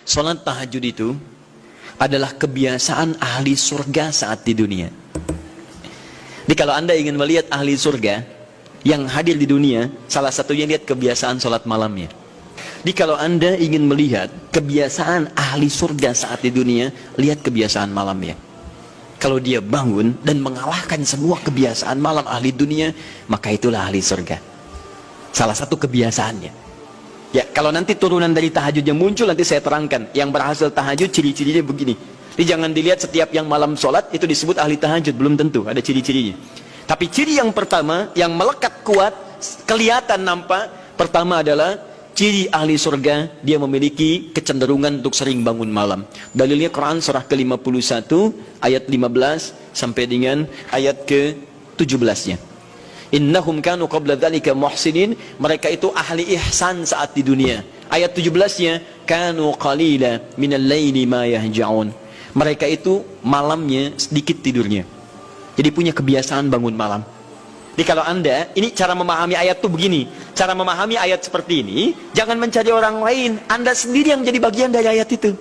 Salat tahajud itu adalah kebiasaan ahli surga saat di dunia. Jadi kalau Anda ingin melihat ahli surga yang hadir di dunia, salah satunya lihat kebiasaan salat malamnya. Jadi kalau Anda ingin melihat kebiasaan ahli surga saat di dunia, lihat kebiasaan malamnya. Kalau dia bangun dan mengalahkan semua kebiasaan malam ahli dunia, maka itulah ahli surga. Salah satu kebiasaannya. Ya, kalau nanti turunan dari tahajud yang muncul, nanti saya terangkan. Yang berhasil tahajud, ciri-cirinya begini. Jadi jangan dilihat setiap yang malam sholat, itu disebut ahli tahajud. Belum tentu, ada ciri-cirinya. Tapi ciri yang pertama, yang melekat kuat, kelihatan nampak, pertama adalah ciri ahli surga, dia memiliki kecenderungan untuk sering bangun malam. Dalilnya Quran surah ke-51, ayat 15, sampai dengan ayat ke-17-nya. Innahum kanu qabla dzalika muhsinin, mereka itu ahli ihsan saat di dunia. Ayat 17-nya, kanu qalila minal laili ma yahja'un. Mereka itu malamnya sedikit tidurnya. Jadi punya kebiasaan bangun malam. Jadi kalau Anda, ini cara memahami ayat itu begini. Cara memahami ayat seperti ini, jangan mencari orang lain, Anda sendiri yang menjadi bagian dari ayat itu.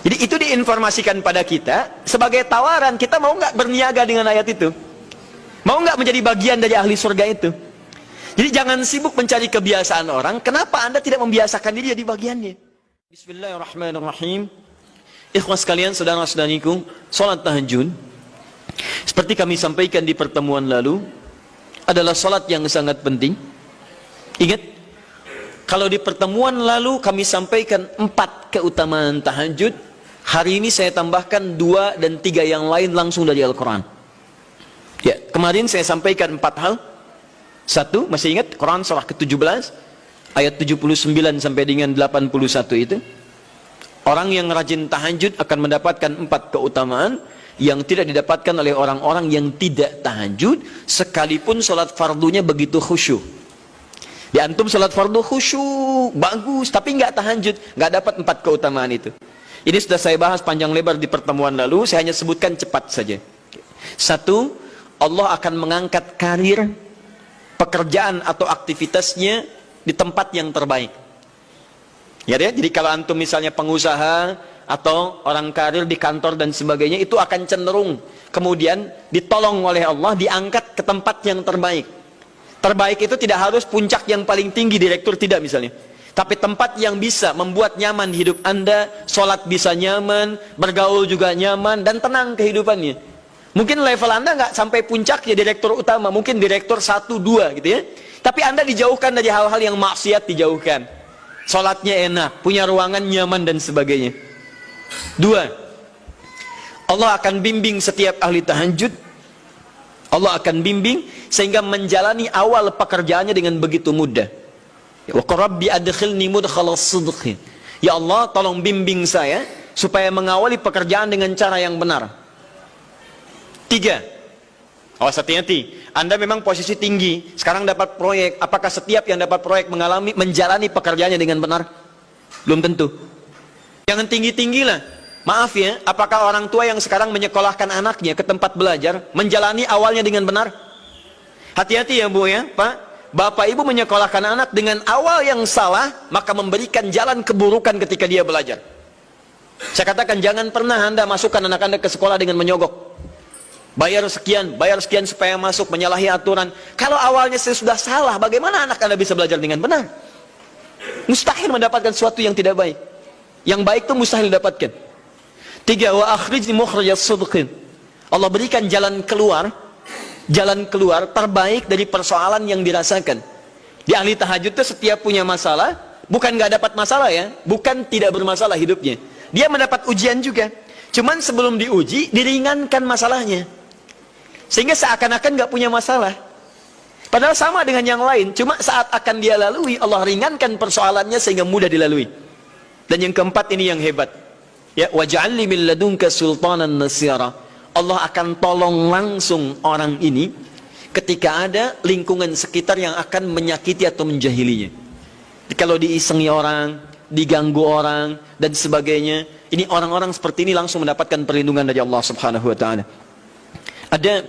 Jadi itu diinformasikan pada kita sebagai tawaran, kita mau nggak berniaga dengan ayat itu? Mau nggak menjadi bagian dari ahli surga itu? Jadi jangan sibuk mencari kebiasaan orang. Kenapa Anda tidak membiasakan diri jadi bagiannya? Bismillahirrahmanirrahim. Ikhwas sekalian, saudara-saudariku, salat tahajud seperti kami sampaikan di pertemuan lalu adalah salat yang sangat penting. Ingat, kalau di pertemuan lalu kami sampaikan 4 keutamaan tahajud, hari ini saya tambahkan 2 dan 3 yang lain langsung dari Al-Quran. Ya, kemarin saya sampaikan 4 hal. 1, masih ingat Quran surah ke-17 ayat 79 sampai dengan 81 itu. Orang yang rajin tahajud akan mendapatkan 4 keutamaan yang tidak didapatkan oleh orang-orang yang tidak tahajud, sekalipun sholat fardunya begitu khusyuk. Di antum sholat fardu khusyuk, bagus, tapi nggak tahajud, nggak dapat 4 keutamaan itu. Ini sudah saya bahas panjang lebar di pertemuan lalu, saya hanya sebutkan cepat saja. 1, Allah akan mengangkat karir, pekerjaan atau aktivitasnya di tempat yang terbaik. Ya, jadi kalau antum misalnya pengusaha atau orang karir di kantor dan sebagainya, itu akan cenderung kemudian ditolong oleh Allah, diangkat ke tempat yang terbaik. Terbaik itu tidak harus puncak yang paling tinggi, direktur, tidak misalnya. Tapi tempat yang bisa membuat nyaman hidup Anda, sholat bisa nyaman, bergaul juga nyaman, dan tenang kehidupannya. Mungkin level Anda nggak sampai puncaknya direktur utama, mungkin direktur 1, 2 gitu ya. Tapi Anda dijauhkan dari hal-hal yang maksiat, dijauhkan. Sholatnya enak, punya ruangan nyaman dan sebagainya. 2, Allah akan bimbing setiap ahli tahajud. Allah akan bimbing sehingga menjalani awal pekerjaannya dengan begitu mudah. Wa rabbi adkhilni mudkhala sidqin. Ya Allah, tolong bimbing saya supaya mengawali pekerjaan dengan cara yang benar. 3, awas hati-hati, Anda memang posisi tinggi, sekarang dapat proyek, apakah setiap yang dapat proyek menjalani pekerjaannya dengan benar? Belum tentu. Jangan tinggi-tinggi lah. Maaf ya, apakah orang tua yang sekarang menyekolahkan anaknya ke tempat belajar menjalani awalnya dengan benar? Hati-hati ya Bu ya, Pak. Bapak Ibu menyekolahkan anak dengan awal yang salah, maka memberikan jalan keburukan ketika dia belajar. Saya katakan, jangan pernah Anda masukkan anak Anda ke sekolah dengan menyogok. Bayar sekian supaya masuk, menyalahi aturan. Kalau awalnya saya sudah salah, bagaimana anak Anda bisa belajar dengan benar? Mustahil mendapatkan sesuatu yang tidak baik. Yang baik itu mustahil didapatkan. 3, wa akhrijni mukhrajas sidqin. Allah berikan jalan keluar terbaik dari persoalan yang dirasakan. Di ahli tahajud itu setiap punya masalah, bukan nggak dapat masalah ya, bukan tidak bermasalah hidupnya. Dia mendapat ujian juga. Cuman sebelum diuji, diringankan masalahnya. Sehingga seakan-akan nggak punya masalah. Padahal sama dengan yang lain. Cuma saat akan dia lalui, Allah ringankan persoalannya sehingga mudah dilalui. Dan yang keempat ini yang hebat. Ya, waj'alni min ladunka sultanan nasira. Allah akan tolong langsung orang ini ketika ada lingkungan sekitar yang akan menyakiti atau menjahilinya. Kalau diisengi orang, diganggu orang, dan sebagainya, ini orang-orang seperti ini langsung mendapatkan perlindungan dari Allah Subhanahu wa Ta'ala. Ada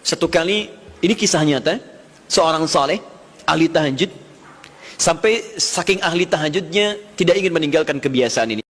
satu kali, ini kisah nyata, seorang saleh, ahli tahajud, sampai saking ahli tahajudnya tidak ingin meninggalkan kebiasaan ini.